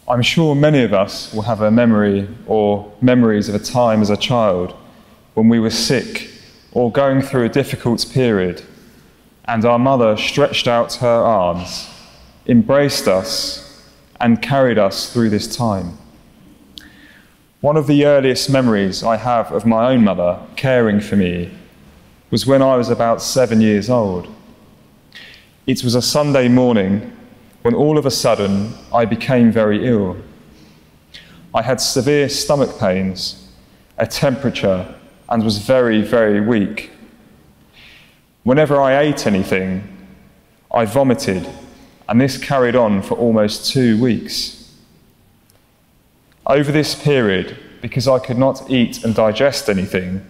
I'm sure many of us will have a memory or memories of a time as a child when we were sick or going through a difficult period, and our mother stretched out her arms, embraced us, and carried us through this time. One of the earliest memories I have of my own mother caring for me was when I was about 7 years old. It was a Sunday morning when all of a sudden I became very ill. I had severe stomach pains, a temperature, and was very, very weak. Whenever I ate anything, I vomited, and this carried on for almost 2 weeks. Over this period, because I could not eat and digest anything,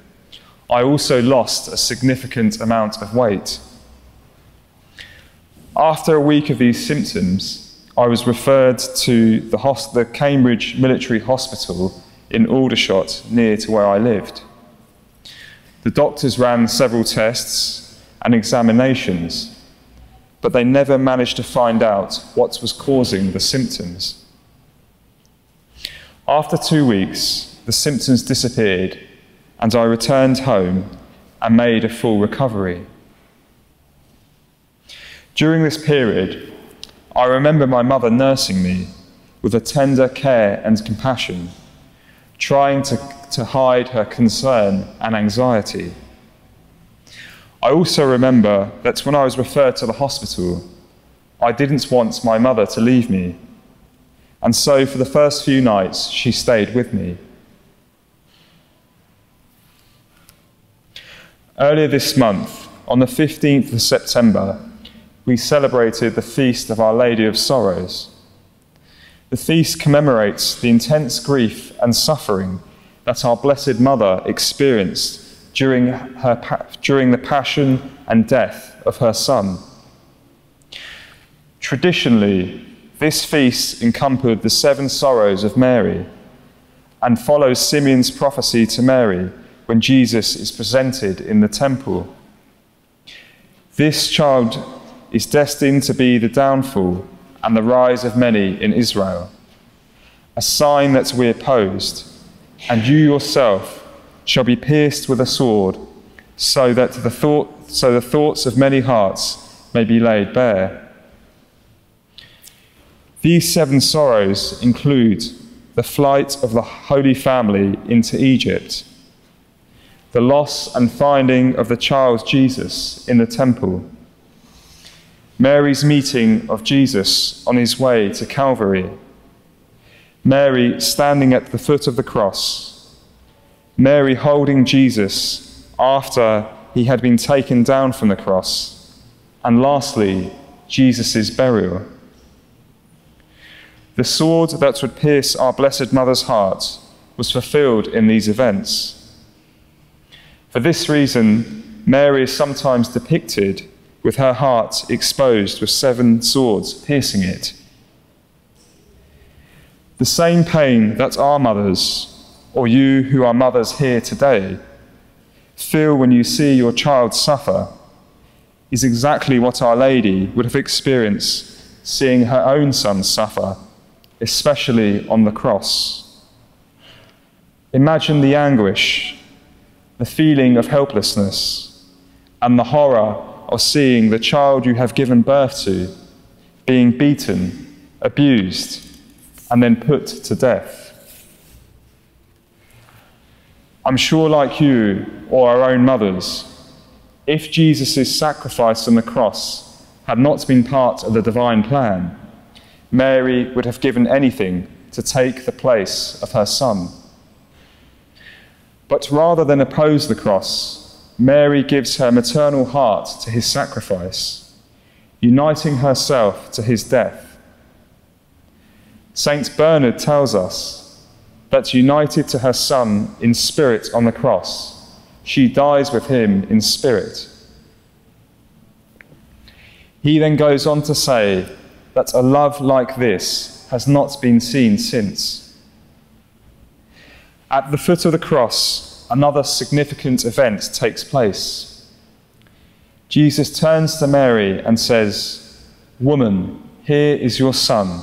I also lost a significant amount of weight. After a week of these symptoms, I was referred to the Cambridge Military Hospital in Aldershot, near to where I lived. The doctors ran several tests and examinations, but they never managed to find out what was causing the symptoms. After 2 weeks, the symptoms disappeared, and I returned home and made a full recovery. During this period, I remember my mother nursing me with a tender care and compassion, trying to hide her concern and anxiety. I also remember that when I was referred to the hospital, I didn't want my mother to leave me, and so for the first few nights she stayed with me. Earlier this month, on the 15th of September, we celebrated the Feast of Our Lady of Sorrows. The feast commemorates the intense grief and suffering that our Blessed Mother experienced during the passion and death of her Son. Traditionally, this feast encompassed the 7 sorrows of Mary and follows Simeon's prophecy to Mary when Jesus is presented in the temple. This child is destined to be the downfall and the rise of many in Israel, a sign that we opposed, and you yourself shall be pierced with a sword, so that the thoughts of many hearts may be laid bare. These 7 sorrows include the flight of the Holy Family into Egypt, the loss and finding of the child Jesus in the temple, Mary's meeting of Jesus on his way to Calvary, Mary standing at the foot of the cross, Mary holding Jesus after he had been taken down from the cross, and lastly, Jesus' burial. The sword that would pierce our Blessed Mother's heart was fulfilled in these events. For this reason, Mary is sometimes depicted with her heart exposed with 7 swords piercing it. The same pain that our mothers, or you who are mothers here today, feel when you see your child suffer is exactly what Our Lady would have experienced seeing her own son suffer, especially on the cross. Imagine the anguish, the feeling of helplessness, and the horror of seeing the child you have given birth to being beaten, abused, and then put to death. I'm sure, like you or our own mothers, if Jesus' sacrifice on the cross had not been part of the divine plan, Mary would have given anything to take the place of her son. But rather than oppose the cross, Mary gives her maternal heart to his sacrifice, uniting herself to his death. Saint Bernard tells us that united to her son in spirit on the cross, she dies with him in spirit. He then goes on to say that a love like this has not been seen since. At the foot of the cross, another significant event takes place. Jesus turns to Mary and says, "Woman, here is your son."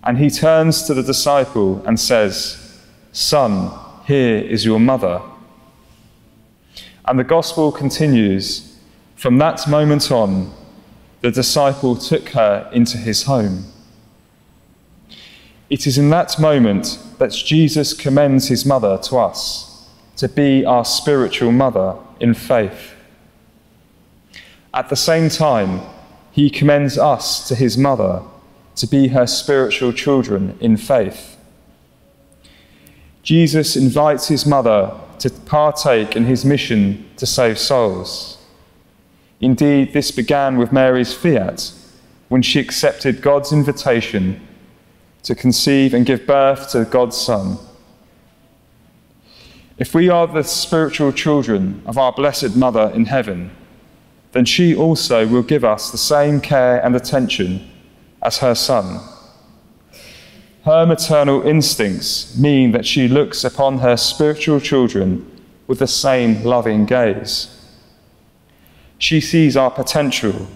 And he turns to the disciple and says, "Son, here is your mother." And the gospel continues. From that moment on, the disciple took her into his home. It is in that moment that Jesus commends his mother to us, to be our spiritual mother in faith. At the same time, he commends us to his mother, to be her spiritual children in faith. Jesus invites his mother to partake in his mission to save souls. Indeed, this began with Mary's fiat, when she accepted God's invitation to conceive and give birth to God's Son. If we are the spiritual children of our blessed Mother in heaven, then she also will give us the same care and attention as her Son. Her maternal instincts mean that she looks upon her spiritual children with the same loving gaze. She sees our potential.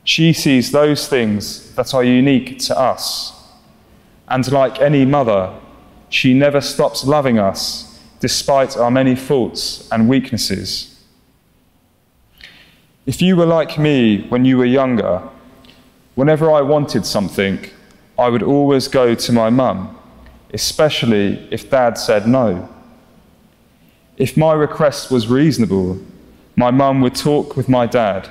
She sees those things that are unique to us. And like any mother, she never stops loving us despite our many faults and weaknesses. If you were like me when you were younger, whenever I wanted something, I would always go to my mum, especially if Dad said no. If my request was reasonable, my mum would talk with my dad,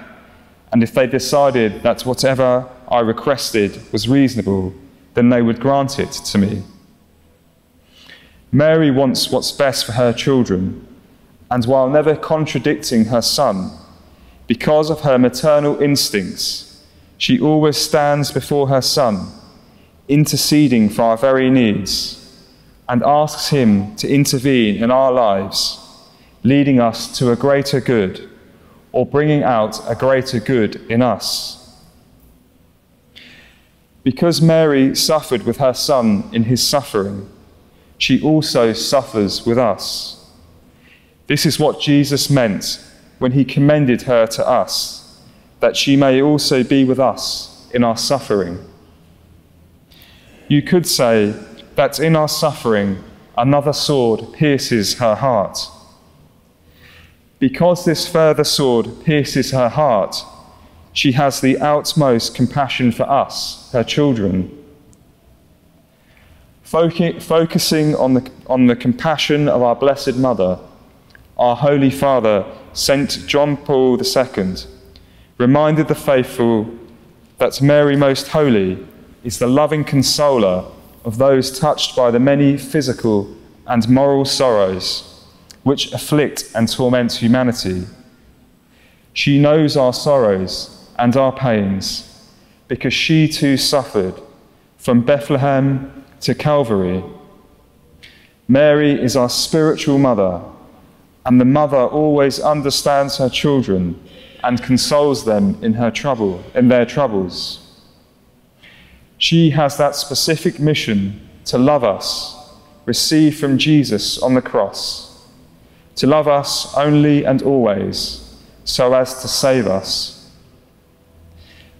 and if they decided that whatever I requested was reasonable, then they would grant it to me. Mary wants what's best for her children, and while never contradicting her Son, because of her maternal instincts, she always stands before her Son, interceding for our very needs, and asks him to intervene in our lives, leading us to a greater good, or bringing out a greater good in us. Because Mary suffered with her Son in his suffering, she also suffers with us. This is what Jesus meant when he commended her to us, that she may also be with us in our suffering. You could say that in our suffering, another sword pierces her heart. Because this further sword pierces her heart, she has the utmost compassion for us, her children. Focusing on the compassion of our Blessed Mother, our Holy Father, St. John Paul II, reminded the faithful that Mary Most Holy is the loving consoler of those touched by the many physical and moral sorrows which afflict and torment humanity. She knows our sorrows and our pains, because she too suffered from Bethlehem to Calvary. Mary is our spiritual mother, and the mother always understands her children and consoles them in their troubles. She has that specific mission to love us, received from Jesus on the cross, to love us only and always, so as to save us.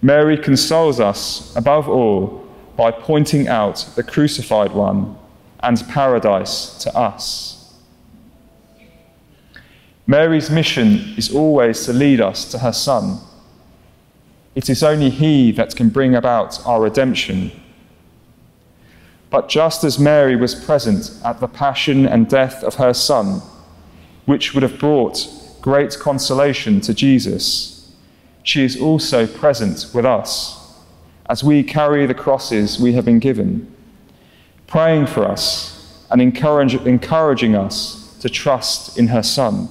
Mary consoles us above all by pointing out the crucified one and paradise to us. Mary's mission is always to lead us to her Son. It is only he that can bring about our redemption. But just as Mary was present at the passion and death of her Son, which would have brought great consolation to Jesus, she is also present with us as we carry the crosses we have been given, praying for us and encouraging us to trust in her Son.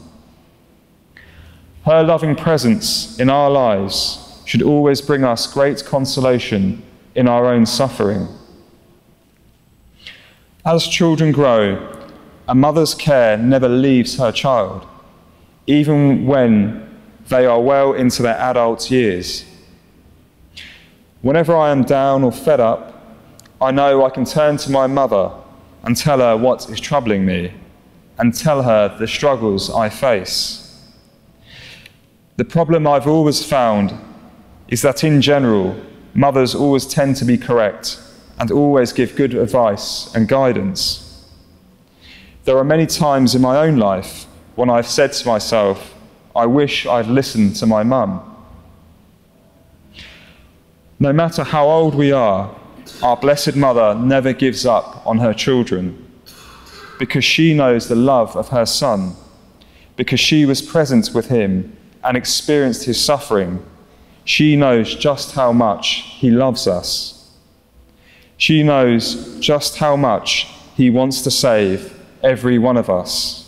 Her loving presence in our lives should always bring us great consolation in our own suffering. As children grow, a mother's care never leaves her child, even when they are well into their adult years. Whenever I am down or fed up, I know I can turn to my mother and tell her what is troubling me, and tell her the struggles I face. The problem I've always found is that in general, mothers always tend to be correct and always give good advice and guidance. There are many times in my own life when I've said to myself, I wish I'd listened to my mum. No matter how old we are, our Blessed Mother never gives up on her children, because she knows the love of her Son, because she was present with him and experienced his suffering. She knows just how much he loves us. She knows just how much he wants to save every one of us.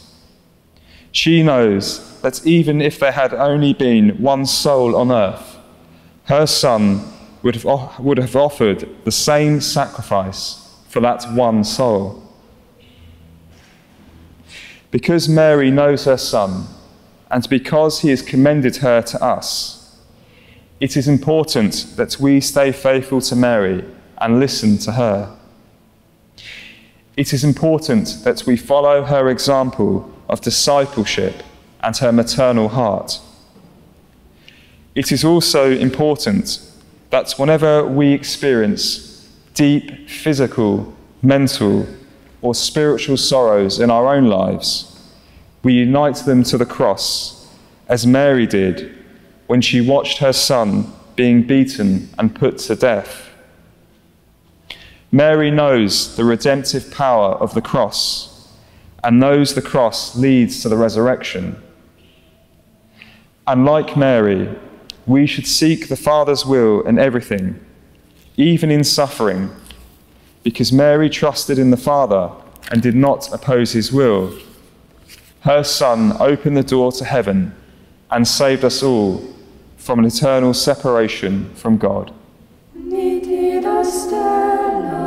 She knows that even if there had only been one soul on earth, her Son would have offered the same sacrifice for that one soul. Because Mary knows her Son, and because he has commended her to us, it is important that we stay faithful to Mary and listen to her. It is important that we follow her example of discipleship and her maternal heart. It is also important that whenever we experience deep physical, mental, or spiritual sorrows in our own lives, we unite them to the cross, as Mary did when she watched her Son being beaten and put to death. Mary knows the redemptive power of the cross and knows the cross leads to the resurrection. And like Mary, we should seek the Father's will in everything, even in suffering, because Mary trusted in the Father and did not oppose his will. Her Son opened the door to heaven and saved us all from an eternal separation from God. Nitida stella